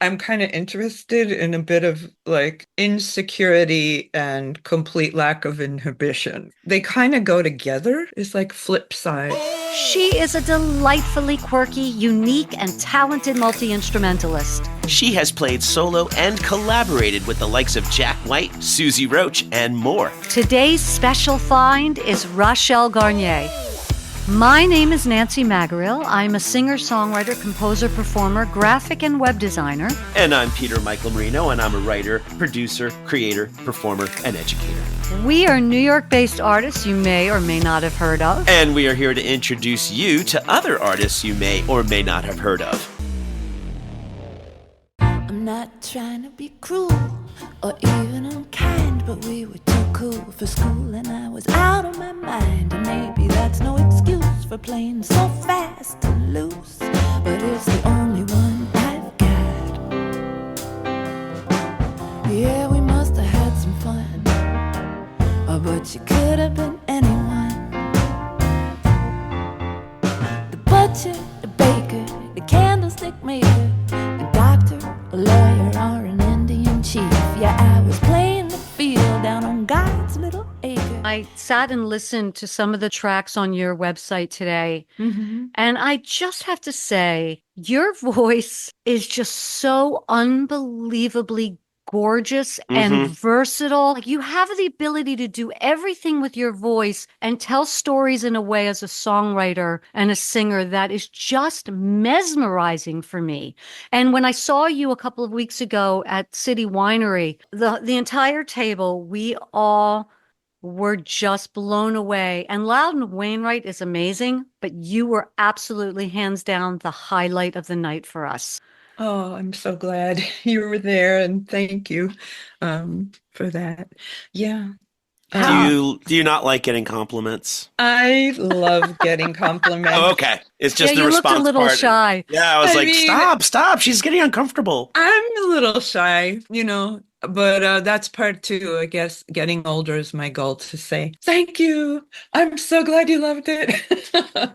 I'm kind of interested in a bit of like insecurity and complete lack of inhibition. They kind of go together. It's like flip sides. She is a delightfully quirky, unique, and talented multi-instrumentalist. She has played solo and collaborated with the likes of Jack White, Susie Roach, and more. Today's special find is Rachelle Garniez. My name is Nancy Magarill. I'm a singer, songwriter, composer, performer, graphic and web designer. And I'm Peter Michael Marino, and I'm a writer, producer, creator, performer, and educator. We are New York-based artists you may or may not have heard of. And we are here to introduce you to other artists you may or may not have heard of. I'm not trying to be cruel or even unkind, but we were too cool for school and I was out of my mind. And maybe that's no excuse for playing so fast and loose, but it's the only one I've got. Yeah, we must have had some fun, but you could have been anyone. The butcher, the baker, the candlestick maker, the doctor, a lawyer, or an Indian chief. Yeah, I was playing the field down on God's little acre. I sat and listened to some of the tracks on your website today, and I just have to say, your voice is just so unbelievably gorgeous and versatile. Like, you have the ability to do everything with your voice and tell stories in a way as a songwriter and a singer that is just mesmerizing for me. And when I saw you a couple of weeks ago at City Winery, the entire table, we all were just blown away. And Loudon Wainwright is amazing, but you were absolutely hands down the highlight of the night for us. Oh, I'm so glad you were there, and thank you for that. Yeah. Do you not like getting compliments? I love getting compliments. Oh, okay. It's just the you response looked a little part. shy. Yeah, I was like, mean, stop. She's getting uncomfortable. I'm a little shy, but that's part two. I guess getting older is my goal to say, thank you. I'm so glad you loved it.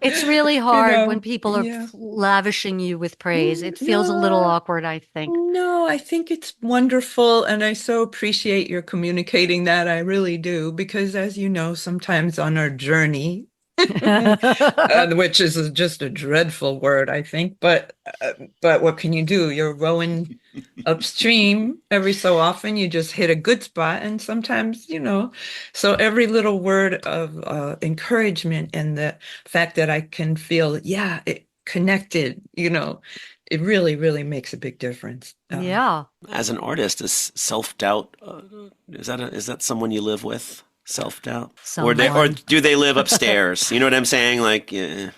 It's really hard when people are yeah. lavishing you with praise. It feels a little awkward, I think. No, I think it's wonderful, and I so appreciate your communicating that. I really do, because as you know, sometimes on our journey, which is just a dreadful word, I think, but what can you do? You're rowing upstream. Every so often you just hit a good spot, and sometimes, so every little word of encouragement and the fact that I can feel, it connected, it really, really makes a big difference. Yeah. As an artist, is self-doubt, is that someone you live with? Self-doubt? Or do they live upstairs? You know what I'm saying? Like,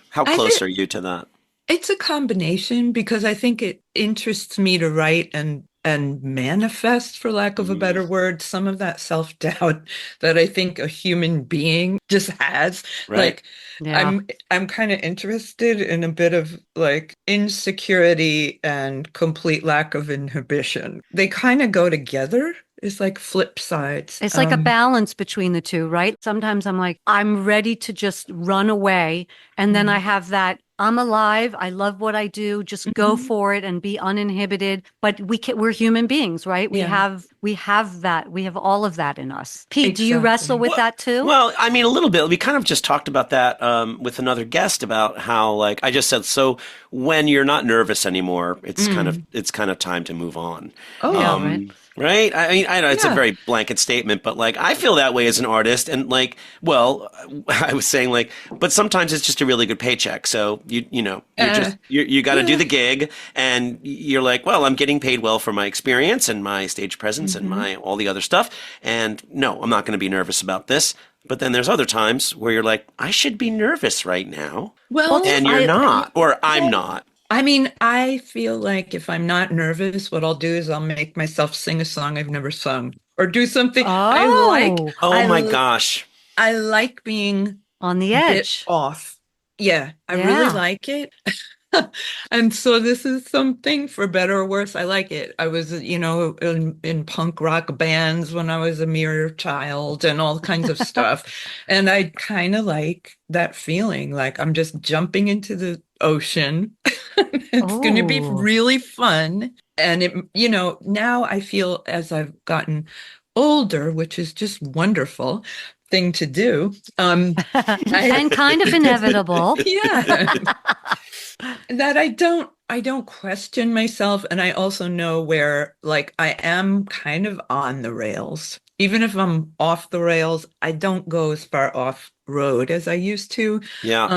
how close are you to that? It's a combination, because I think it interests me to write and manifest, for lack of a better word, some of that self-doubt that I think a human being just has. Right. Like, Yeah. I'm kind of interested in a bit of like insecurity and complete lack of inhibition. They kind of go together. It's like flip sides. It's like a balance between the two, right? Sometimes I'm like, I'm ready to just run away. And then I have that, I'm alive. I love what I do. Just go for it and be uninhibited. But we're human beings, right? We have that. We have all of that in us. Pete, do you wrestle with that too? Well, I mean, a little bit. We kind of just talked about that with another guest about how, like, I just said, so when you're not nervous anymore, it's kind of time to move on. Oh, right. Right? I mean, I know it's a very blanket statement, but like, I feel that way as an artist. And like, well, I was saying like, but sometimes it's just a really good paycheck. So you got to do the gig, and you're like, well, I'm getting paid well for my experience and my stage presence and my all the other stuff. And no, I'm not going to be nervous about this. But then there's other times where you're like, I should be nervous right now. Well, and you're not, or I'm not. I mean, I feel like if I'm not nervous, what I'll do is I'll make myself sing a song I've never sung, or do something I like. Oh my gosh. I like being on the a bit edge. off. Yeah, I really like it. And so this is something, for better or worse. I like it. I was, in punk rock bands when I was a mere child and all kinds of stuff. And I kind of like that feeling, like I'm just jumping into the ocean. It's going to be Oh. really fun. And now I feel, as I've gotten older, which is just wonderful thing to do. And kind of inevitable. Yeah. That I don't question myself, and I also know where, like, I am kind of on the rails. Even if I'm off the rails, I don't go as far off road as I used to. Yeah.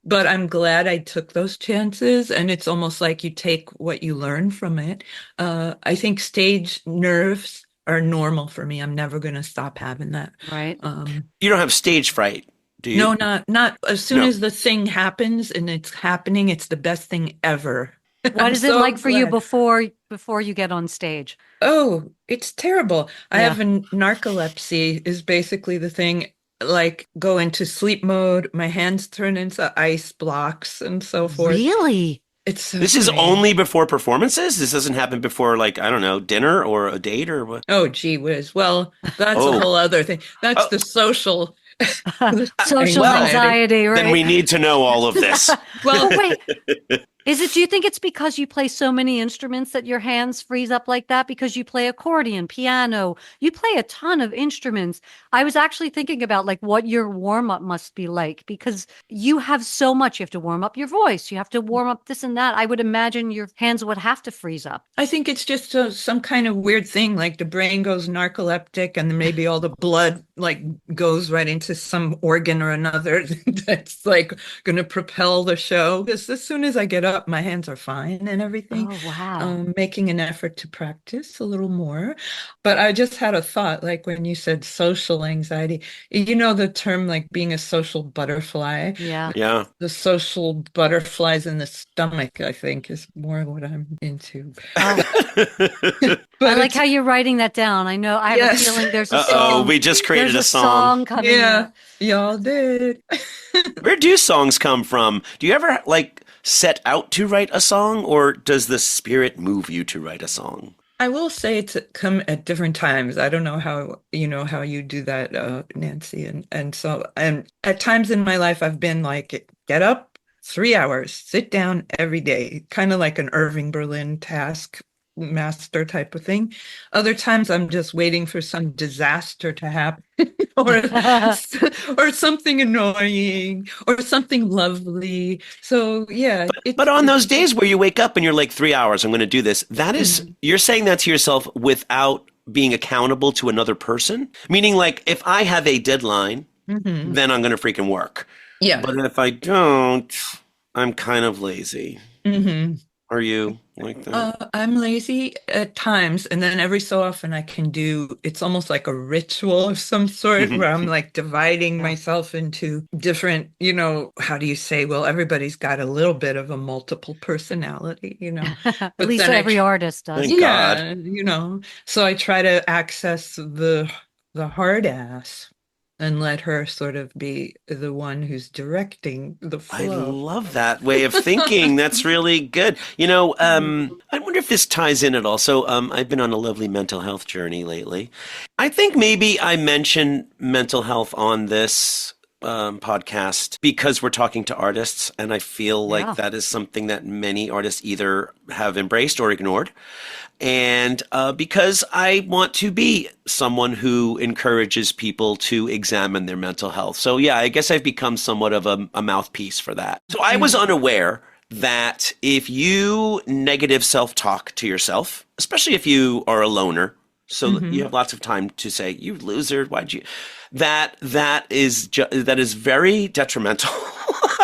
But I'm glad I took those chances, and it's almost like you take what you learn from it. I think stage nerves are normal for me. I'm never going to stop having that. Right. You don't have stage fright, do you? No, not as soon No. as the thing happens and it's happening, it's the best thing ever. What I'm is it so like for you glad. before you get on stage? Oh, it's terrible. I Yeah. have narcolepsy is basically the thing, like go into sleep mode, my hands turn into ice blocks and so forth. Really? It's so This is strange. only before performances? This doesn't happen before, like, I don't know, dinner or a date or what? Oh, gee whiz. Well, that's a Oh. whole other thing. That's Oh. the social Social Well, anxiety, right? Then we need to know all of this. Well, But wait, do you think it's because you play so many instruments that your hands freeze up like that? Because you play accordion, piano, you play a ton of instruments. I was actually thinking about like what your warm up must be like because you have so much. You have to warm up your voice, you have to warm up this and that. I would imagine your hands would have to freeze up. I think it's just some kind of weird thing, like the brain goes narcoleptic and then maybe all the blood like goes right into some organ or another that's like going to propel the show. Because as soon as I get up, my hands are fine and everything. Oh, wow. Making an effort to practice a little more. But I just had a thought, like when you said social anxiety, the term like being a social butterfly. Yeah. Yeah. The social butterflies in the stomach, I think, is more what I'm into. Oh, But I like how you're writing that down. I know I have Yes. a feeling there's a Uh-oh, song. we just created There's a song. coming yeah, out. y'all did. Where do songs come from? Do you ever like set out to write a song, or does the spirit move you to write a song? I will say it's come at different times. I don't know how you do that, Nancy, and at times in my life I've been like, get up 3 hours, sit down every day, kind of like an Irving Berlin task master type of thing. Other times I'm just waiting for some disaster to happen or something annoying or something lovely. So yeah, But on those days where you wake up and you're like 3 hours, I'm going to do this, that is, you're saying that to yourself without being accountable to another person? Meaning like if I have a deadline, then I'm going to freaking work. Yeah. But if I don't, I'm kind of lazy. Are you like that? I'm lazy at times, and then every so often I can do, it's almost like a ritual of some sort where I'm like dividing myself into different, how do you say, well, everybody's got a little bit of a multiple personality, At But least then every artist does. Thank God. Yeah, so I try to access the hard ass and let her sort of be the one who's directing the I flow. love that way of thinking. That's really good. I wonder if this ties in at all. So I've been on a lovely mental health journey lately. I think maybe I mentioned mental health on this podcast because we're talking to artists, and I feel like that is something that many artists either have embraced or ignored. And because I want to be someone who encourages people to examine their mental health. So yeah, I guess I've become somewhat of a mouthpiece for that. So I was unaware that if you negative self-talk to yourself, especially if you are a loner, so you have lots of time to say, "You loser, why'd you?" That is very detrimental.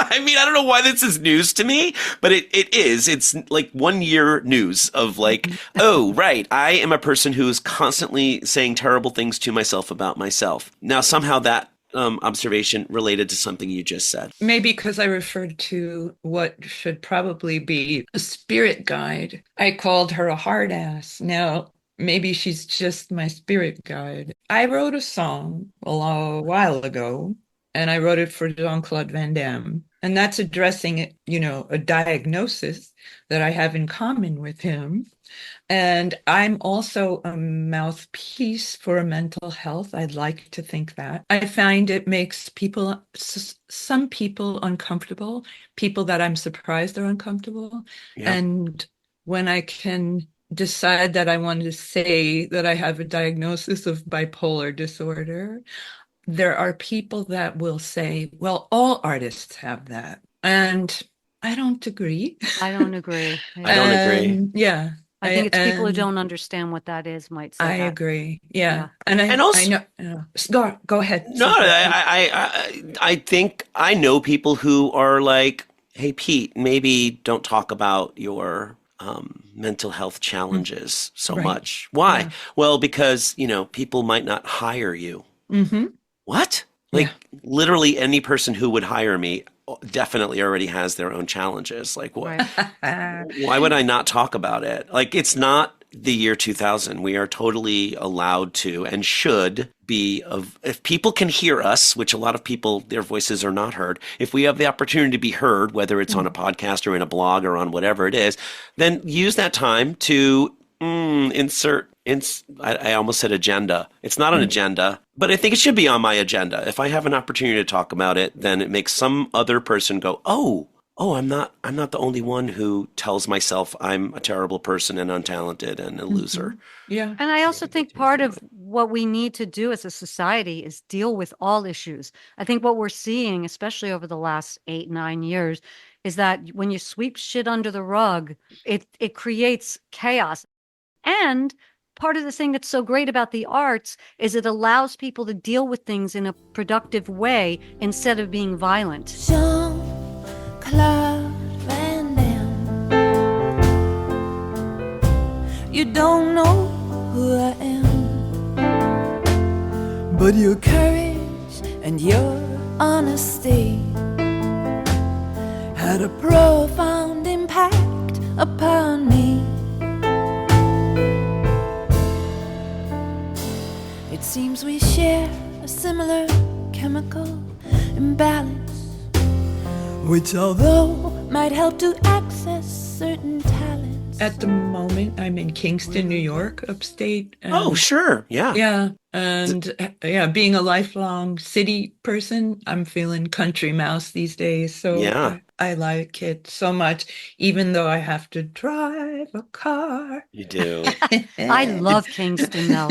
I mean, I don't know why this is news to me, but it is. It's like 1 year news of like, oh, right, I am a person who is constantly saying terrible things to myself about myself. Now, somehow that observation related to something you just said. Maybe because I referred to what should probably be a spirit guide. I called her a hard ass. Now, maybe she's just my spirit guide. I wrote a song a while ago, and I wrote it for Jean-Claude Van Damme. And that's addressing, a diagnosis that I have in common with him. And I'm also a mouthpiece for mental health. I'd like to think that. I find it makes some people uncomfortable, people that I'm surprised are uncomfortable. Yeah. And when I can decide that I want to say that I have a diagnosis of bipolar disorder, there are people that will say, well, all artists have that. And I don't agree. I don't agree. I don't agree. Yeah. I think it's people who don't understand what that is might say I that. agree. Yeah. Yeah. And also, I know, go ahead. No, I think I know people who are like, hey, Pete, maybe don't talk about your mental health challenges so Right. much. Why? Yeah. Well, because, people might not hire you. Mm-hmm. What? Like literally any person who would hire me definitely already has their own challenges. Like what? Right. Why would I not talk about it? Like it's not the year 2000. We are totally allowed to and should be if people can hear us, which a lot of people, their voices are not heard. If we have the opportunity to be heard, whether it's on a podcast or in a blog or on whatever it is, then use that time to I almost said agenda. It's not an agenda, but I think it should be on my agenda. If I have an opportunity to talk about it, then it makes some other person go, oh, I'm not the only one who tells myself I'm a terrible person and untalented and a loser. Yeah. And I also think part of what we need to do as a society is deal with all issues. I think what we're seeing, especially over the last 8-9 years, is that when you sweep shit under the rug, it creates chaos. And part of the thing that's so great about the arts is it allows people to deal with things in a productive way instead of being violent. Jean-Claude Van Damme, you don't know who I am, but your courage and your honesty had a profound impact upon me. It seems we share a similar chemical imbalance, which although might help to access certain talents. At the moment, I'm in Kingston, New York, upstate. Oh, sure. Yeah. Yeah. And being a lifelong city person, I'm feeling country mouse these days. So Yeah. I like it so much, even though I have to drive a car. You do. I love Kingston, though.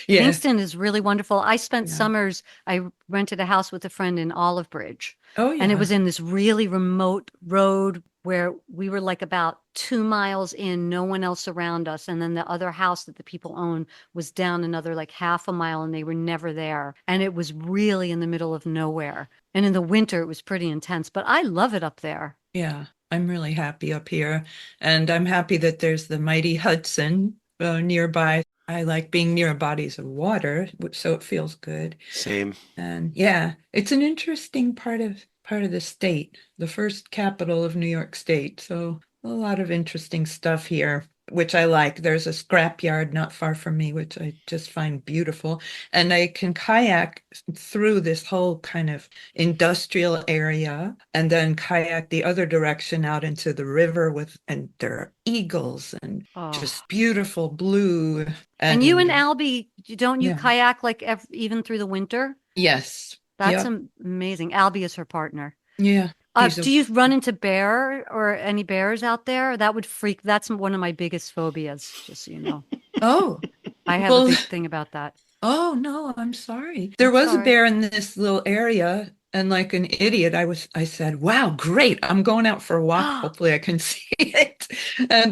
Yeah. Kingston is really wonderful. I spent summers, I rented a house with a friend in Olive Bridge. Oh, yeah. And it was in this really remote road where we were like about 2 miles in, no one else around us. And then the other house that the people owned was down another like half a mile and they were never there. And it was really in the middle of nowhere. And in the winter, it was pretty intense, but I love it up there. Yeah, I'm really happy up here. And I'm happy that there's the mighty Hudson nearby. I like being near bodies of water, so it feels good. Same. And yeah, it's an interesting part of the state, the first capital of New York State. So a lot of interesting stuff here, which I like. There's a scrapyard not far from me, which I just find beautiful. And I can kayak through this whole kind of industrial area and then kayak the other direction out into the river and there are eagles and just beautiful blue. And you and Albie, don't you Yeah. kayak like even through the winter? Yes. That's Yep. amazing. Albie is her partner. Yeah. Do you run into bear or any bears out there? That's one of my biggest phobias, just so you know. Oh. I have Well- a big thing about that. Oh, no, I'm sorry. There was a bear in this little area, and like an idiot, I said, wow, great. I'm going out for a walk. Hopefully I can see it.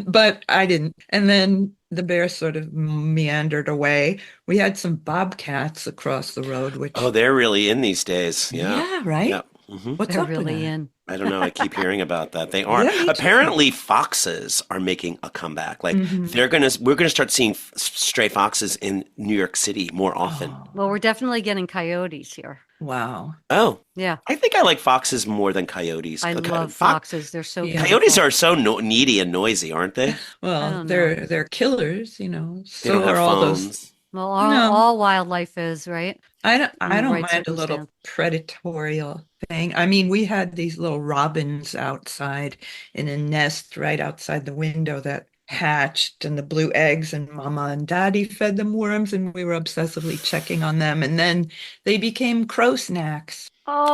But I didn't. And then the bear sort of meandered away. We had some bobcats across the road, which They're really in these days. Yeah. yeah, right? Yeah. Mhm. What's They're up with really that? in. I don't know. I keep hearing about that. They are. Yeah, me too. Apparently, foxes are making a comeback. Like we're gonna start seeing stray foxes in New York City more often. Well, we're definitely getting coyotes here. Wow. Oh, Yeah. I think I like foxes more than coyotes. I Okay, love foxes. They're so Yeah. Coyotes beautiful. are so needy and noisy, aren't they? Well, don't they're killers, They So don't have are all phones. Well, No, all wildlife is, right? In I the don't right mind a little circumstance. predatorial thing. I mean, we had these little robins outside in a nest right outside the window that hatched and the blue eggs, and mama and daddy fed them worms, and we were obsessively checking on them. And then they became crow snacks.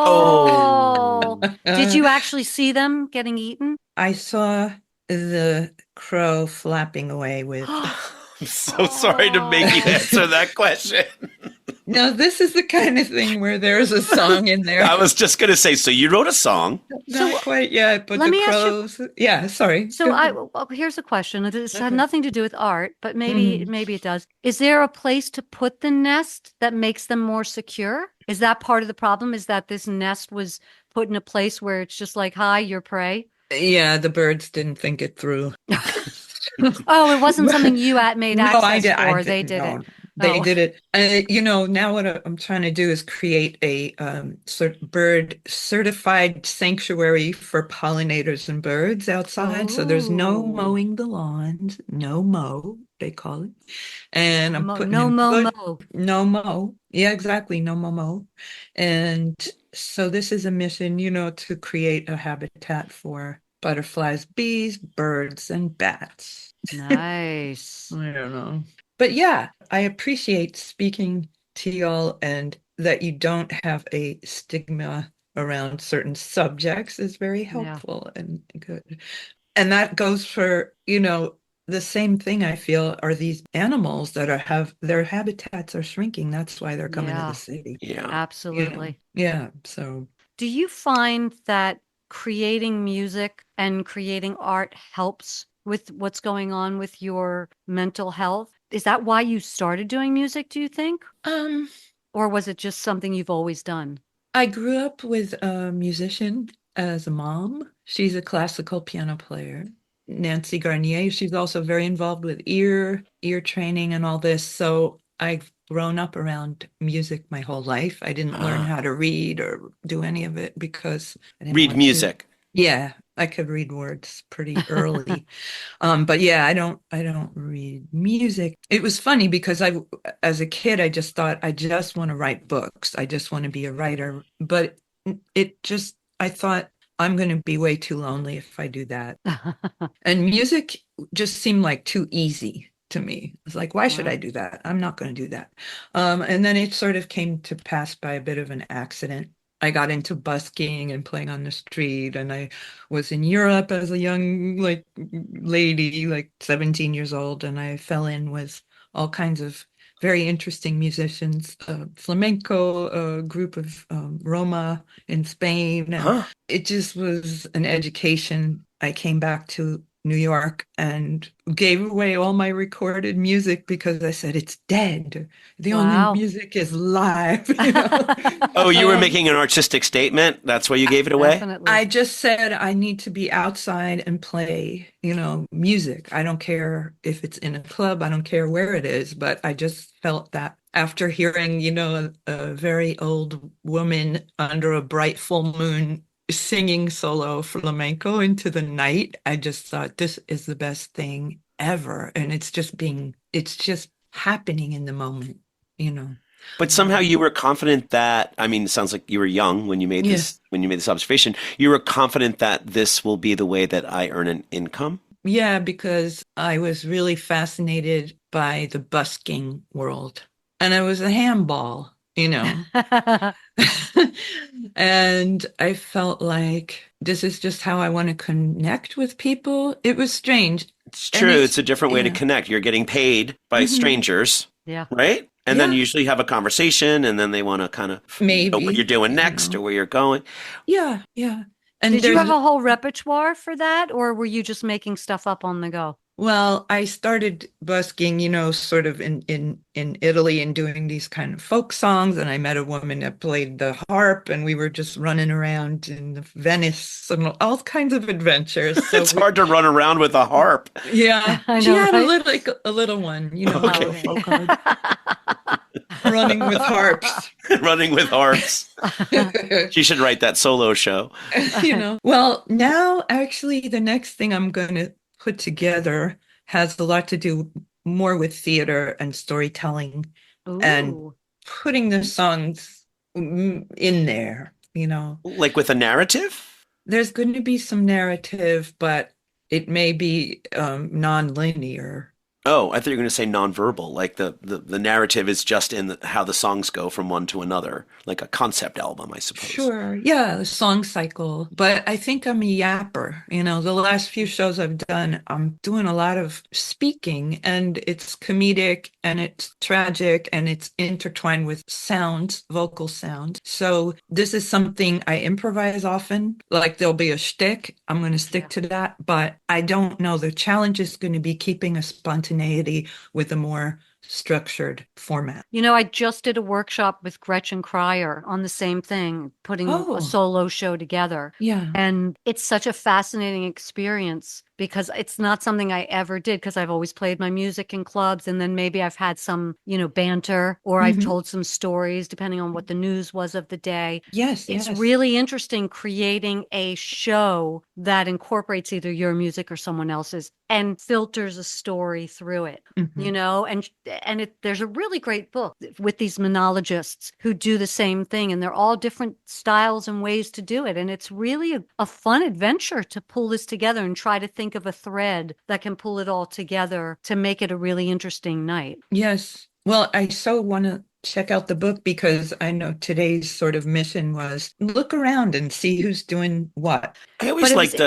Oh, Oh. did you actually see them getting eaten? I saw the crow flapping away with. I'm so sorry to make you Oh, answer that question. Now, this is the kind of thing where there's a song in there. I was just going to say, so you wrote a song. Not so quite yet, but let the me ask you. crows. Yeah, sorry. So Go ahead. well, here's a question. This had Okay. nothing to do with art, but Mhm. maybe it does. Is there a place to put the nest that makes them more secure? Is that part of the problem? Is that this nest was put in a place where it's just like, hi, you're prey? Yeah, the birds didn't think it through. Oh, it wasn't something you made No, access I for. They didn't did it. know. They Oh, did it. Now what I'm trying to do is create a sort of bird certified sanctuary for pollinators and birds outside. So there's no oh, mowing the lawns, no mow, they call it. And I'm putting no in mo good, mo. no mow. Yeah, exactly, no mow. And so this is a mission, to create a habitat for butterflies, bees, birds, and bats. Nice. I don't know. But yeah, I appreciate speaking to y'all, and that you don't have a stigma around certain subjects is very Yeah, helpful and good. And that goes for, the same thing I feel are these animals that have their habitats are shrinking. That's why they're coming to the yeah, city, Yeah. absolutely. Yeah, so Do you find that creating music and creating art helps with what's going on with your mental health? Is that why you started doing music, do you think? um Or was it just something you've always done? I grew up with a musician as a mom. She's a classical piano player, Nancy Garniez. She's also very involved with ear training and all this. So I've grown up around music my whole life. I didn't learn Uh, how to read or do any of it because I didn't read want to. music. Yeah, I could read words pretty early. But yeah, I don't read music. It was funny because as a kid, I just thought I just want to write books. I just want to be a writer. But I thought I'm going to be way too lonely if I do that. And music just seemed like too easy to me. It's like, why should I Wow. do that? I'm not going to do that. And then it sort of came to pass by a bit of an accident. I got into busking and playing on the street, and I was in Europe as a young like lady, like 17 years old, and I fell in with all kinds of very interesting musicians, flamenco, a group of Roma in Spain, and Huh? it just was an education. I came back to New York and gave away all my recorded music because I said it's dead. The only Wow. music is live. Oh, you were Um, making an artistic statement. That's why you gave it away? Definitely. I just said I need to be outside and play, music. I don't care if it's in a club, I don't care where it is, but I just felt that after hearing, a very old woman under a bright full moon singing solo flamenco into the night, I just thought this is the best thing ever. And it's just happening in the moment, you know. But somehow Um, you were confident that, I mean, it sounds like you were young yeah. when you made this observation. You were confident that this will be the way that I earn an income. Yeah, because I was really fascinated by the busking world. And I was a handball. And I felt like this is just how I want to connect with people. It was strange. It's And true. It's a different way to yeah. connect. You're getting paid by Mhm. strangers, Yeah. right? And then Yeah, you usually have a conversation and then they want to kind of know what you're maybe, doing next or where you're going. Yeah, yeah. And Did you there's have a whole repertoire for that, or were you just making stuff up on the go? Well, I started busking, sort of in Italy and doing these kind of folk songs. And I met a woman that played the harp, and we were just running around in Venice and all kinds of adventures. So It's hard to run around with a harp. yeah, I she know, had right? like a little one, a Okay. little folk harp, running with harps. Running with harps. She should write that solo show. Well, now actually the next thing I'm going to put together has a lot to do more with theater and storytelling and Ooh. putting the songs in there, Like with a narrative? There's going to be some narrative, but it may be non-linear. Oh, I thought you were going to say nonverbal, like the narrative is just in how the songs go from one to another, like a concept album, I suppose. Sure. Yeah, the song cycle. But I think I'm a yapper. The last few shows I've done, I'm doing a lot of speaking, and it's comedic and it's tragic and it's intertwined with sound, vocal sound. So this is something I improvise often. Like there'll be a shtick, I'm going to stick to that, but I don't know. The challenge is going to be keeping a spontaneity with a more structured format. I just did a workshop with Gretchen Cryer on the same thing, putting a solo show together. Yeah. And it's such a fascinating experience because it's not something I ever did because I've always played my music in clubs, and then maybe I've had some, banter, or I've told some stories depending on what the news was of the day. Yes, It's really interesting creating a show that incorporates either your music or someone else's and filters a story through it, and there's a really great book with these monologists who do the same thing, and they're all different styles and ways to do it. And it's really a fun adventure to pull this together and try to think of a thread that can pull it all together to make it a really interesting night. Yes. Well, I so want to check out the book because I know today's sort of mission was look around and see who's doing what. I always liked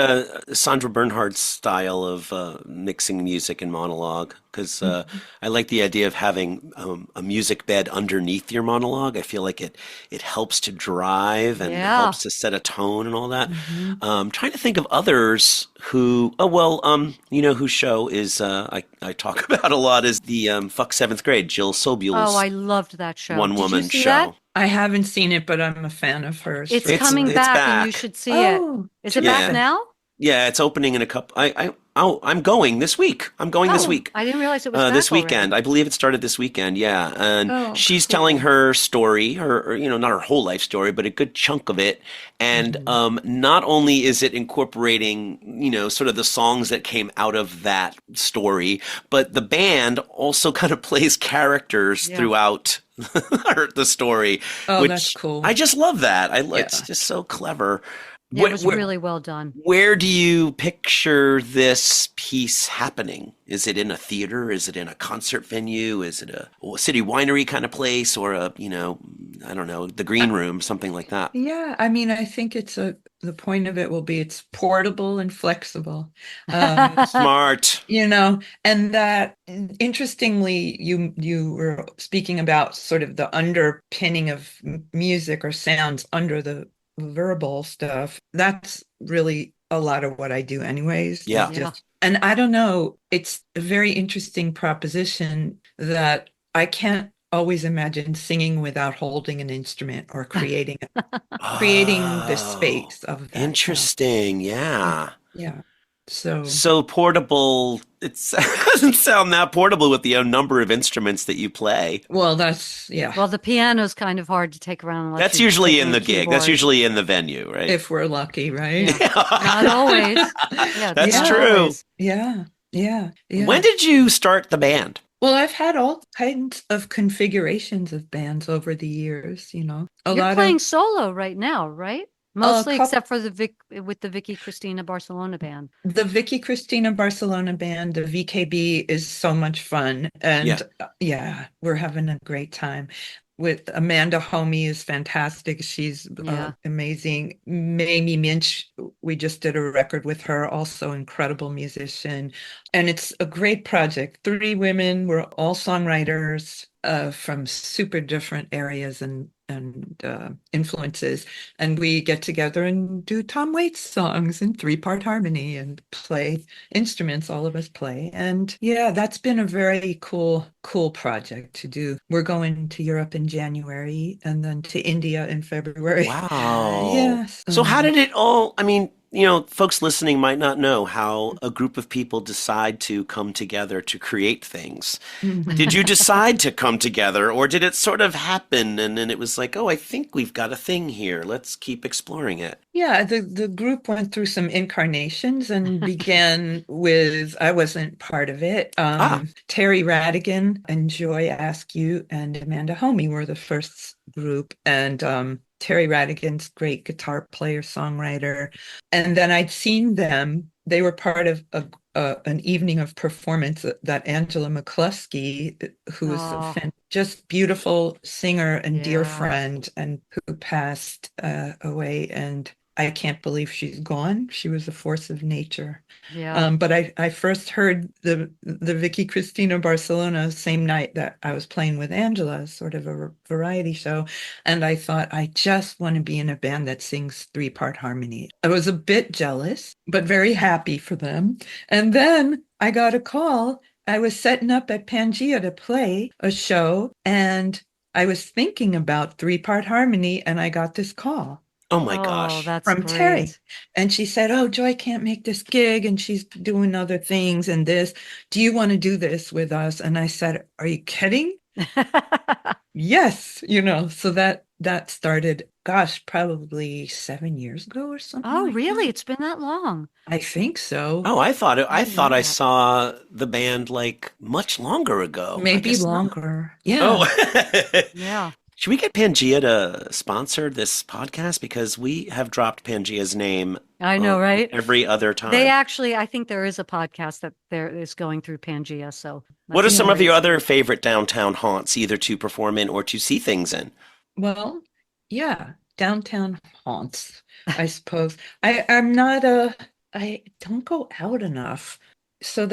Sandra Bernhardt's style of mixing music and monologue because I like the idea of having a music bed underneath your monologue. I feel like it helps to drive and helps to set a tone and all that. Trying to think of others who, whose show is I talk about a lot is the Fuck Seventh Grade, Jill Sobul's. Oh, I loved that show. One woman show. That? I haven't seen it, but I'm a fan of hers. It's coming back, and you should see it. Is it back now? Yeah, it's opening in a couple. I'm going this week. This week. I didn't realize it was back this weekend. already. I believe it started this weekend. Yeah, and she's telling her story, her not her whole life story, but a good chunk of it. And not only is it incorporating sort of the songs that came out of that story, but the band also kind of plays characters throughout the story. Oh, which that's cool. I just love that. It's just so clever. Yeah, it was really well done. Where do you picture this piece happening? Is it in a theater? Is it in a concert venue? Is it a city winery kind of place, or I don't know, the green room, something like that? Yeah, I mean, I think the point of it will be it's portable and flexible. Smart. And that interestingly, you were speaking about sort of the underpinning of music or sounds under the verbal stuff. That's really a lot of what I do anyways. And I don't know, it's a very interesting proposition that I can't always imagine singing without holding an instrument or creating the space of that. Interesting. Yeah. So portable. It doesn't sound that portable with the number of instruments that you play. Well, Well, the piano's kind of hard to take around. That's usually in the gig. That's usually in the venue, right? If we're lucky, right? Yeah. Not always. Yeah, that's true. Always. Yeah. When did you start the band? Well, I've had all kinds of configurations of bands over the years, You're playing solo right now, right? Mostly except for with the Vicky Cristina Barcelona band. The Vicky Cristina Barcelona band, the VKB, is so much fun. And we're having a great time. With Amanda Homey is fantastic. She's amazing. Mamie Minch, we just did a record with her, also incredible musician. And it's a great project. 3 women, we're all songwriters from super different areas and influences, and we get together and do Tom Waits songs in 3-part harmony and play instruments. All of us play, and that's been a very cool project to do. We're going to Europe in January and then to India in February. Wow. Yes. So how did it all? I mean, folks listening might not know how a group of people decide to come together to create things. Did you decide to come together, or did it sort of happen and then it was like, oh, I think we've got a thing here. Let's keep exploring it. Yeah, the group went through some incarnations and began with, I wasn't part of it. Terry Radigan and Joy Askew and Amanda Homey were the first group. And Terry Radigan's great guitar player, songwriter. And then I'd seen them. They were part of an evening of performance that Angela McCluskey, who is a just beautiful singer and dear friend, and who passed away. And I can't believe she's gone. She was a force of nature. Yeah. But I first heard the Vicky Cristina Barcelona same night that I was playing with Angela, sort of a variety show. And I thought, I just want to be in a band that sings 3-part harmony. I was a bit jealous, but very happy for them. And then I got a call. I was setting up at Pangea to play a show, and I was thinking about 3-part harmony, and I got this call. Oh my gosh. That's from great. Terry. And she said, oh, Joy can't make this gig and she's doing other things and this. Do you want to do this with us? And I said, are you kidding? Yes. So that started, gosh, probably 7 years ago or something. Oh, like really? that. It's been that long. I think so. Oh, I thought I saw the band like much longer ago. Maybe longer. Not. Yeah. Oh. Yeah. Should we get Pangea to sponsor this podcast? Because we have dropped Pangea's name. I know, right? Every other time. They actually, I think there is a podcast that there is going through Pangea. So, what are some of your other favorite downtown haunts, either to perform in or to see things in? Well, yeah, downtown haunts, I suppose. I don't go out enough. So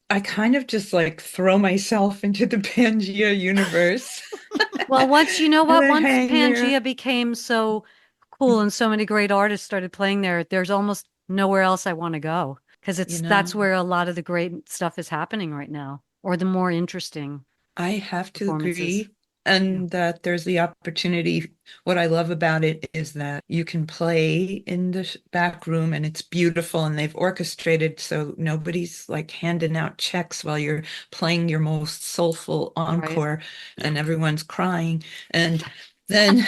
I kind of just like throw myself into the Pangea universe. Well, once Pangea there. became so cool and so many great artists started playing there, there's almost nowhere else I want to go, because that's where a lot of the great stuff is happening right now, or the more interesting. I have to agree. And that there's the opportunity. What I love about it is that you can play in the back room and it's beautiful, and they've orchestrated so nobody's like handing out checks while you're playing your most soulful encore, and everyone's crying. And then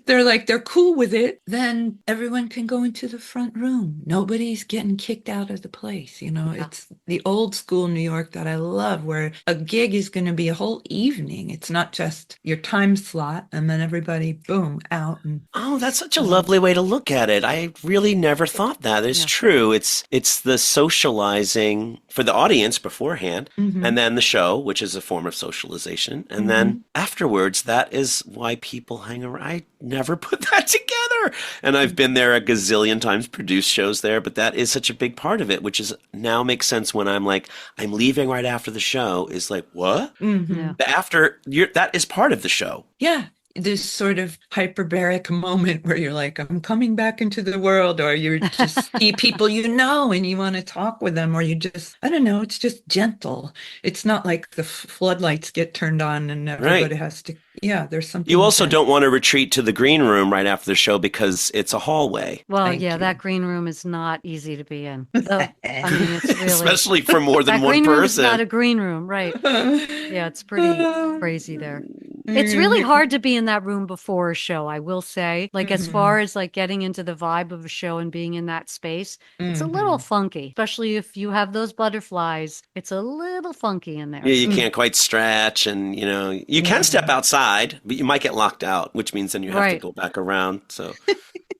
they're cool with it. Then everyone can go into the front room. Nobody's getting kicked out of the place. It's the old school New York that I love, where a gig is going to be a whole evening. It's not just your time slot and then everybody, boom, out. Oh, that's such a lovely way to look at it. I really never thought that. It's true. It's the socializing for the audience beforehand, and then the show, which is a form of socialization. And then afterwards, that is why people hang around. I never put that together. And I've been there a gazillion times, produced shows there, but that is such a big part of it, which is now makes sense when I'm like, I'm leaving right after the show, is like, what? That is part of the show. Yeah. This sort of hyperbaric moment where you're like, I'm coming back into the world, or you just see people and you want to talk with them, or you just, I don't know, it's just gentle. It's not like the floodlights get turned on and everybody has to, there's something. You also don't want to retreat to the green room right after the show because it's a hallway. Well, that green room is not easy to be in. So, it's really, especially for more than that one green person. Room is not a green room, right? Yeah, it's pretty crazy there. It's really hard to be in that room before a show, I will say. Like, as far as like getting into the vibe of a show and being in that space, it's a little funky, especially if you have those butterflies. It's a little funky in there. Yeah, you can't quite stretch, and you can step outside, but you might get locked out, which means then you have to go back around. So,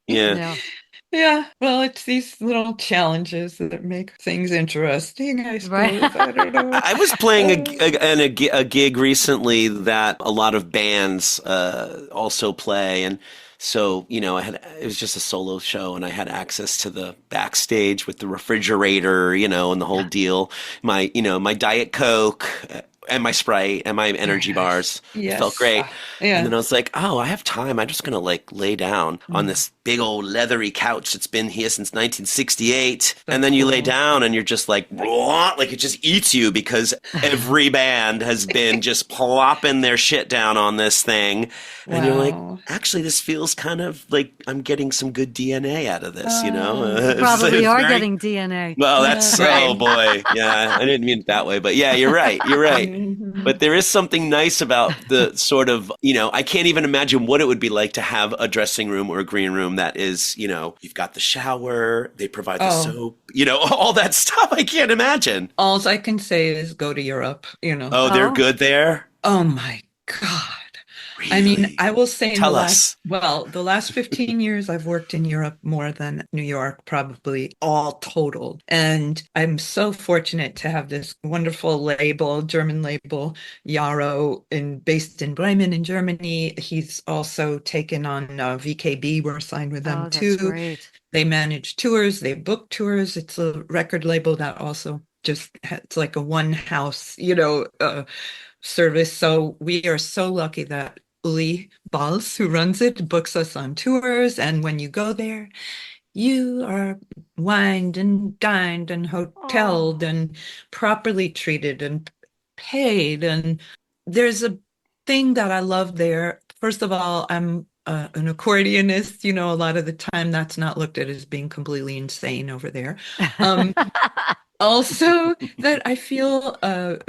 yeah. Yeah, well, it's these little challenges that make things interesting, I suppose. I don't know. I was playing a gig recently that a lot of bands also play, and so it was just a solo show, and I had access to the backstage with the refrigerator, and the whole deal. My Diet Coke. And my Sprite and my energy bars. It felt great. And then I was like, oh, I have time. I'm just going to like lay down on this big old leathery couch that's been here since 1968. And then you lay down and you're just like it just eats you because every band has been just plopping their shit down on this thing. And you're like, actually, this feels kind of like I'm getting some good DNA out of this, you know? You probably are getting DNA. Well, that's, oh boy. Yeah, I didn't mean it that way. But yeah, you're right. You're right. But there is something nice about the sort of, you know, I can't even imagine what it would be like to have a dressing room or a green room that is, you know, you've got the shower, they provide the soap, you know, all that stuff. I can't imagine. All I can say is go to Europe, you know. Oh, they're good there? Oh my God. Really? I mean, I will say Tell us. The last 15 years I've worked in Europe more than New York, probably all total. And I'm so fortunate to have this wonderful label, German label, Yarrow, based in Bremen in Germany. He's also taken on VKB. We're signed with them too. Great. They manage tours, they book tours. It's a record label that also it's like a one house, you know, service. So we are so lucky that Uli Bals, who runs it, books us on tours. And when you go there, you are wined and dined and hoteled and properly treated and paid. And there's a thing that I love there. First of all, I'm an accordionist. You know, a lot of the time that's not looked at as being completely insane over there. Also, that I feel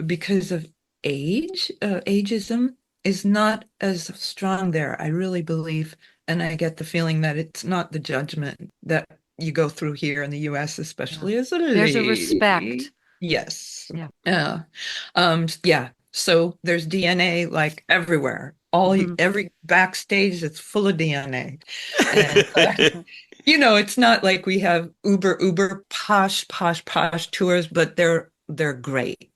because of ageism is not as strong there. I really believe, and I get the feeling that it's not the judgment that you go through here in the US, especially as a lady. There's a respect. Yes. Yeah. Yeah. So there's DNA like everywhere. Every backstage is full of DNA. And, you know, it's not like we have uber posh tours, but they're great.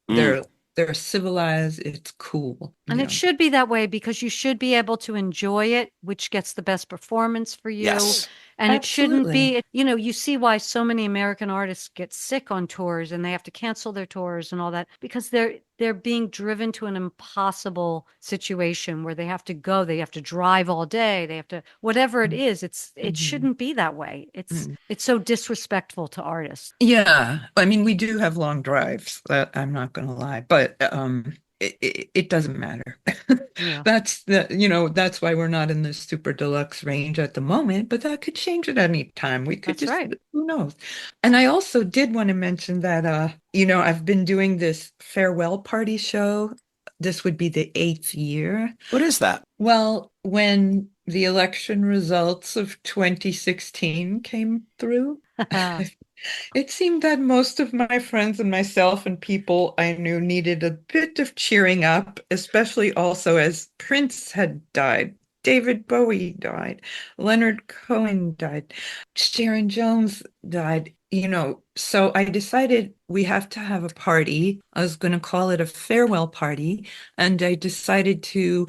They're civilized. It's cool. And it should be that way because you should be able to enjoy it, which gets the best performance for you. Yes. And it shouldn't be, you know, you see why so many American artists get sick on tours and they have to cancel their tours and all that because they're being driven to an impossible situation where they have to go, they have to drive all day, they have to, whatever it is, it shouldn't be that way. It's so disrespectful to artists. Yeah. I mean, we do have long drives, that I'm not going to lie, but it doesn't matter. Yeah. That's why we're not in the super deluxe range at the moment, but that could change at any time. We could who knows? And I also did want to mention that, I've been doing this farewell party show. This would be the 8th year. What is that? Well, when the election results of 2016 came through, it seemed that most of my friends and myself and people I knew needed a bit of cheering up, especially also as Prince had died, David Bowie died, Leonard Cohen died, Sharon Jones died, so I decided we have to have a party. I was going to call it a farewell party, and I decided to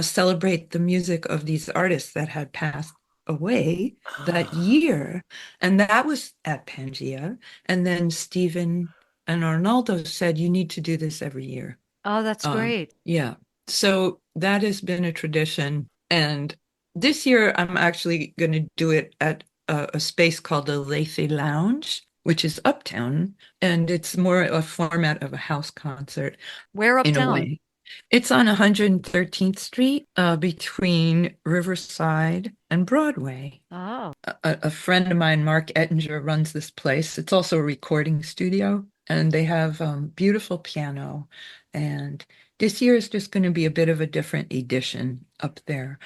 celebrate the music of these artists that had passed away that year. And that was at Pangea. And then Stephen and Arnaldo said, you need to do this every year. Oh, that's great. Yeah. So that has been a tradition. And this year, I'm actually going to do it at a space called the Lethe Lounge, which is uptown. And it's more a format of a house concert. Where uptown? In a way. It's on 113th Street between Riverside and Broadway. Oh. A friend of mine, Mark Ettinger, runs this place. It's also a recording studio, and they have beautiful piano. And this year is just going to be a bit of a different edition up there.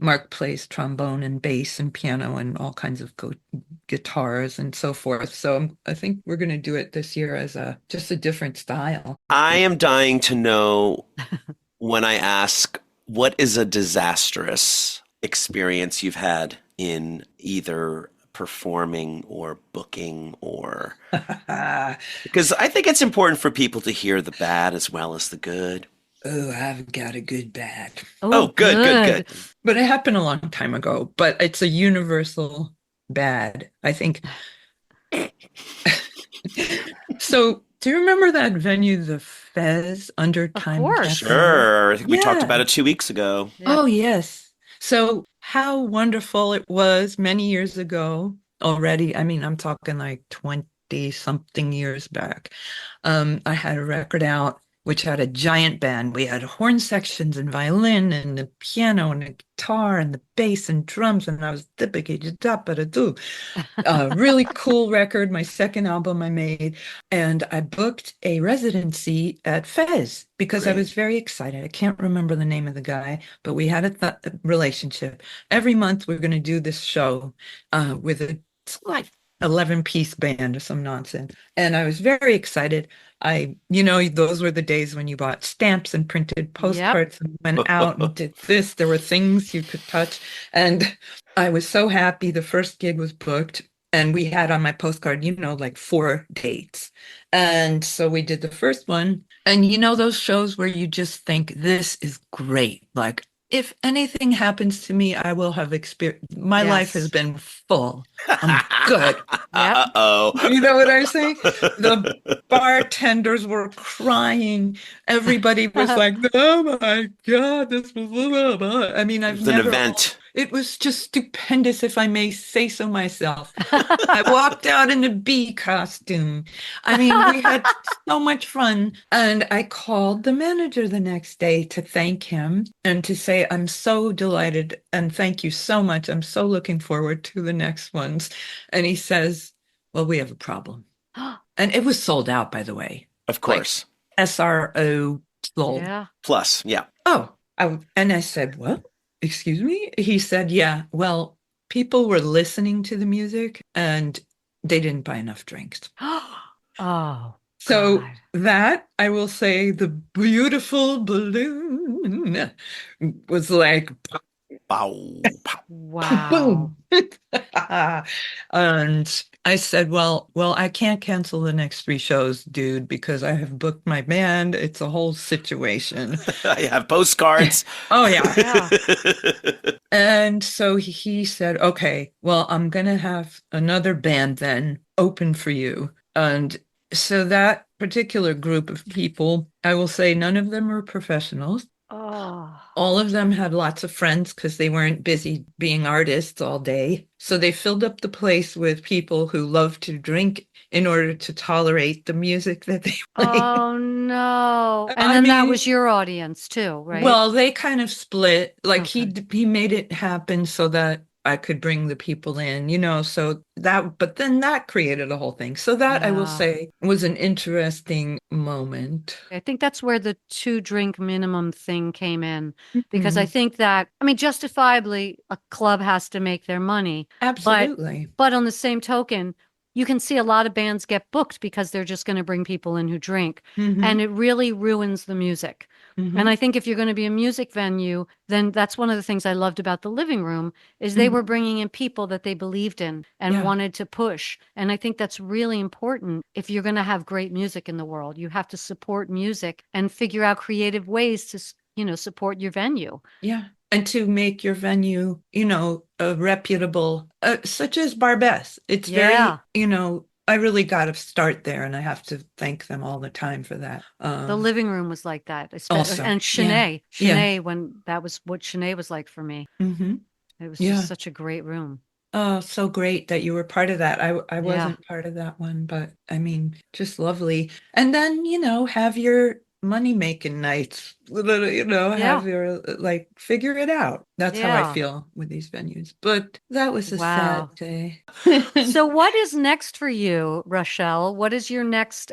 Mark plays trombone and bass and piano and all kinds of guitars and so forth. So I think we're going to do it this year as just a different style. I am dying to know when I ask, what is a disastrous experience you've had in either performing or booking or because I think it's important for people to hear the bad as well as the good. Oh, I've got a good bad. Oh, good. But it happened a long time ago, but it's a universal bad, I think. So, do you remember that venue, the Fez, under Time? Of course. Sure. I think we talked about it 2 weeks ago. Yeah. Oh, yes. So how wonderful it was many years ago already. I mean, I'm talking like 20 something years back. I had a record out which had a giant band. We had horn sections and violin and the piano and the guitar and the bass and drums, and I was do. Really cool record, my second album I made. And I booked a residency at Fez because I Great. was very excited. I can't remember the name of the guy, but we had a relationship. Every month we're going to do this show with a like 11-piece band or some nonsense. And I was very excited. Those were the days when you bought stamps and printed postcards and went out and did this. There were things you could touch. And I was so happy the first gig was booked. And we had on my postcard, like 4 dates. And so we did the first one. And those shows where you just think, this is great. Like, if anything happens to me, I will have experienced. My life has been full. I'm good. Uh-oh. You know what I'm saying? The bartenders were crying. Everybody was like, oh my God, this was blah, blah, blah. I mean, It's an event. It was just stupendous, if I may say so myself. I walked out in a bee costume. I mean, we had so much fun. And I called the manager the next day to thank him and to say, I'm so delighted and thank you so much. I'm so looking forward to the next ones. And he says, well, we have a problem. And it was sold out, by the way. Of course. Like SRO sold. Yeah. Plus, yeah. Oh, and I said, what? Excuse me? He said, yeah, well, people were listening to the music and they didn't buy enough drinks. Oh, so God. that, I will say, the beautiful balloon was like, Bow. Wow. boom. And I said, well, I can't cancel the next 3 shows, dude, because I have booked my band. It's a whole situation. I have postcards. Oh, yeah. Yeah. And so he said, okay, well, I'm going to have another band then open for you. And so that particular group of people, I will say none of them were professionals. Oh. All of them had lots of friends because they weren't busy being artists all day. So they filled up the place with people who love to drink in order to tolerate the music that they play. Oh, no. And I then that mean, was your audience too, right? well, they kind of split. Like Okay. he made it happen so that I could bring the people in, so but then that created a whole thing. So that I will Yeah. say was an interesting moment. I think that's where the 2-drink minimum thing came in, because I Mhm. think that, I mean, justifiably, a club has to make their money. Absolutely. But on the same token, you can see a lot of bands get booked because they're just going to bring people in who drink. Mhm. And it really ruins the music. Mhm. And I think if you're going to be a music venue, then that's one of the things I loved about the living room is they Mhm. were bringing in people that they believed in and Yeah. wanted to push. And I think that's really important. If you're going to have great music in the world, you have to support music and figure out creative ways to, support your venue. Yeah. And to make your venue, a reputable, such as Barbès. It's Yeah. very, I really got to start there, and I have to thank them all the time for that. The living room was like that, Also, and yeah. Shanae, when that was what Shanae was like for me. Mhm. It was Yeah. just such a great room. Oh, so great that you were part of that. I Yeah. wasn't part of that one, but I mean, just lovely. And then, have your money-making nights, Yeah. have your, figure it out. That's how I Yeah. feel with these venues. But that was a Wow. sad day. So what is next for you, Rachelle? What is your next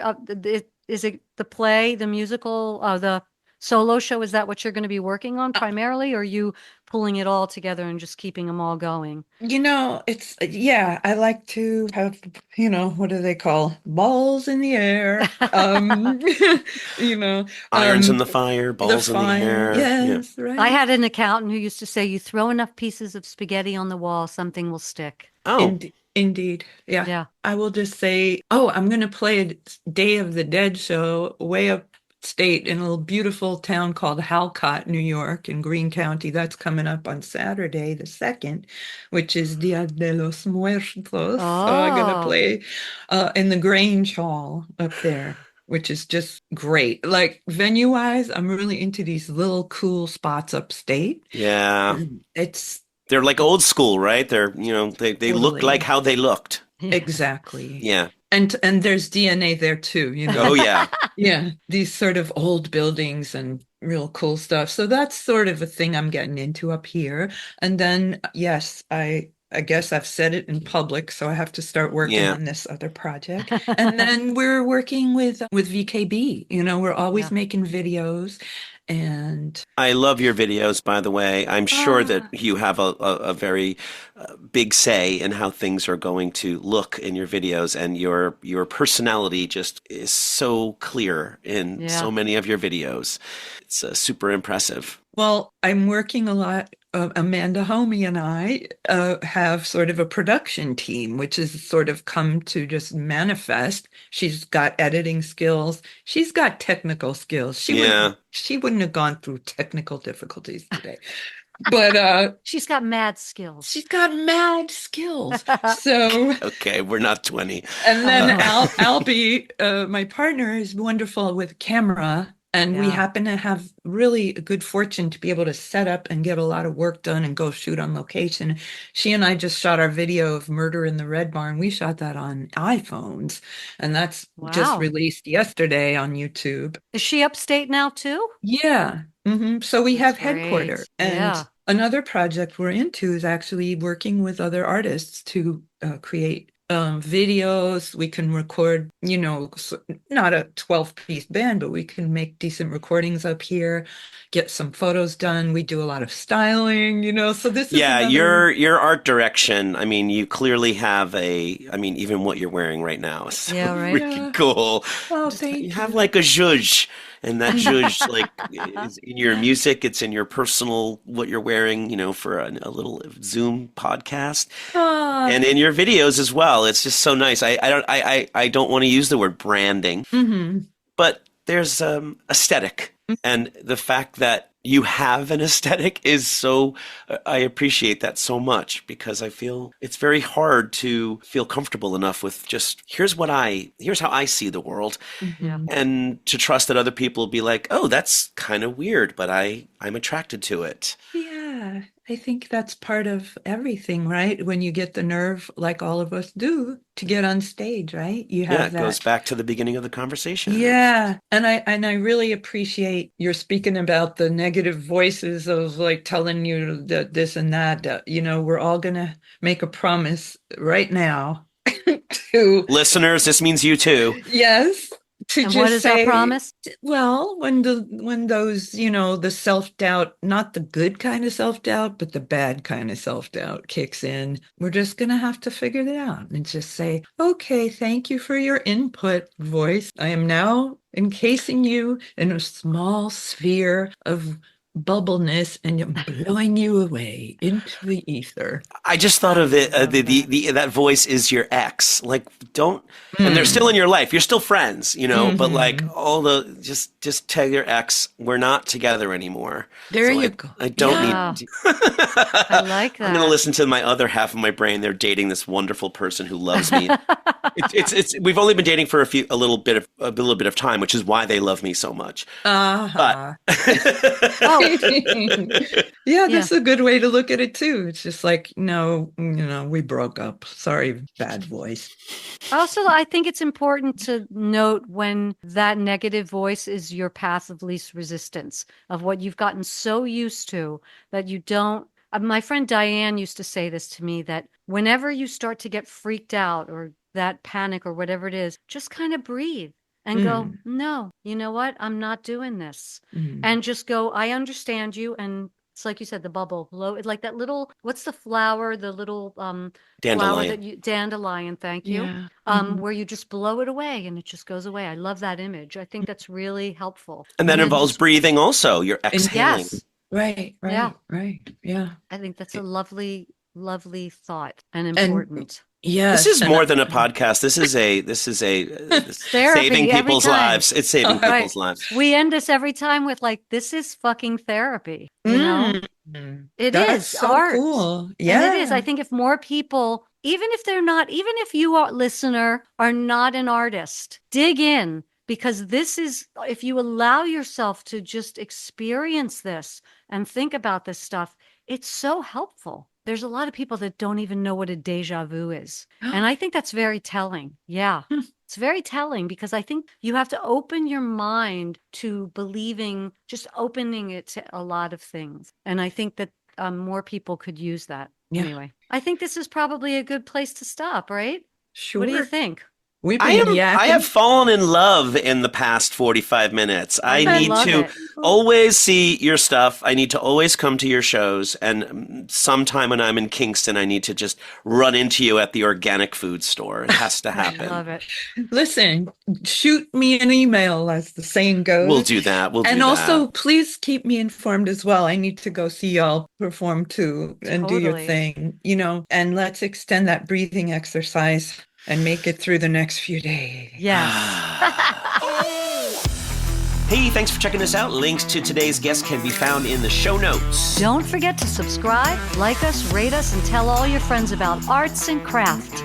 is it the play, the musical, the solo show? Is that what you're going to be working on primarily, or are you pulling it all together and just keeping them all going? Yeah, I like to have, what do they call balls in the air? Irons in the fire, balls in the fire. air. Yes, right. I had an accountant who used to say, you throw enough pieces of spaghetti on the wall, something will stick. Oh, Indeed. Yeah. Yeah. I will just say, I'm going to play a Day of the Dead show way upstate in a little beautiful town called Halcott, New York, in Greene County. That's coming up on Saturday, the 2nd, which is Dia de los Muertos. So I'm going to Oh. play in the Grange Hall up there. which is just great. Like venue wise, I'm really into these little cool spots upstate. Yeah. It's They're like old school, right? They're, they look like totally how they looked. exactly. Yeah. And there's DNA there too, Oh, yeah. Yeah, these sort of old buildings and real cool stuff. So that's sort of a thing I'm getting into up here. And then, yes, I guess I've said it in public, so I have to start working Yeah. on this other project. And then we're working with VKB. We're always making videos, and I love your videos, by the way. I'm sure that you have a very big say in how things are going to look in your videos, and your personality just is so clear in so many of your videos. It's super impressive. well, I'm working a lot. Amanda Homey and I have sort of a production team, which has sort of come to just manifest. She's got editing skills. She's got technical skills. She wouldn't have gone through technical difficulties today. But she's got mad skills. she's got mad skills. So Okay, we're not 20. and then Albie, my partner, is wonderful with camera. And we happen to have really a good fortune to be able to set up and get a lot of work done and go shoot on location. She and I just shot our video of Murder in the Red Barn. We shot that on iPhones, and that's just released yesterday on YouTube. Is she upstate now too? Yeah. So we have That's great. headquarter. And another project we're into is actually working with other artists to create videos. We can record, not a 12-piece band, but we can make decent recordings up here, get some photos done. We do a lot of styling, so this is your art direction. I mean, you clearly have even what you're wearing right now is really cool. Oh, thank you. Have like a zhuzh. And that zhuzh, like, is in your music. It's in your personal, what you're wearing, for a little Zoom podcast, and in your videos as well. It's just so nice. I don't want to use the word branding, but there's aesthetic, and the fact that you have an aesthetic is so. I appreciate that so much, because I feel it's very hard to feel comfortable enough with just here's how I see the world, and to trust that other people will be like, oh, that's kind of weird, but I'm attracted to it. Yeah, I think that's part of everything, right? When you get the nerve, like all of us do, to get on stage, right? You have it goes back to the beginning of the conversation. Yeah, and I really appreciate you're speaking about the negative voices of like telling you that this and that. We're all gonna make a promise right now to listeners. This means you too. Yes. To and just what is say, our promise? Well, when those, the self-doubt, not the good kind of self-doubt, but the bad kind of self-doubt kicks in, we're just going to have to figure it out and just say, okay, thank you for your input, voice. I am now encasing you in a small sphere of bubbleness and I'm blowing you away into the ether. I just thought of it. That voice is your ex. Like, don't, and they're still in your life. You're still friends, but like just tell your ex, we're not together anymore. There you go. I don't need. I like that. I'm going to listen to my other half of my brain. They're dating this wonderful person who loves me. We've only been dating for a little bit of time, which is why they love me so much. But yeah, that's a good way to look at it too. It's just like, no, we broke up. Sorry, bad voice. Also, I think it's important to note when that negative voice is your path of least resistance, of what you've gotten so used to that you don't. My friend Diane used to say this to me, that whenever you start to get freaked out or that panic or whatever it is, just kind of breathe. And go, no, you know what? I'm not doing this. And just go, I understand you. And it's like you said, the bubble, like that little, what's the flower? The little dandelion. Flower dandelion, thank you. Yeah. Where you just blow it away and it just goes away. I love that image. I think that's really helpful. And that involves breathing also. You're exhaling. Yes. Right. Yeah. I think that's a lovely, lovely thought and important. Yes. This is more than a podcast. This is saving people's lives. It's saving people's lives. We end this every time with like, this is fucking therapy. You know? It That's is so art. cool. Yeah. And it is. I think if more people, even if you, listener, are not an artist, dig in. because this is, if you allow yourself to just experience this and think about this stuff, it's so helpful. There's a lot of people that don't even know what a déjà vu is. And I think that's very telling. Yeah. It's very telling because I think you have to open your mind to believing, just opening it to a lot of things. And I think that more people could use that. Yeah. Anyway, I think this is probably a good place to stop, right? Sure. What do you think? I have fallen in love in the past 45 minutes. I need to always see your stuff. I need to always come to your shows. And sometime when I'm in Kingston, I need to just run into you at the organic food store. It has to happen. I love it. Listen, shoot me an email, as the saying goes. We'll do that. And also, please keep me informed as well. I need to go see y'all perform too and do your thing, and let's extend that breathing exercise and make it through the next few days. Yes. Hey, thanks for checking us out. Links to today's guest can be found in the show notes. Don't forget to subscribe, like us, rate us, and tell all your friends about arts and craft.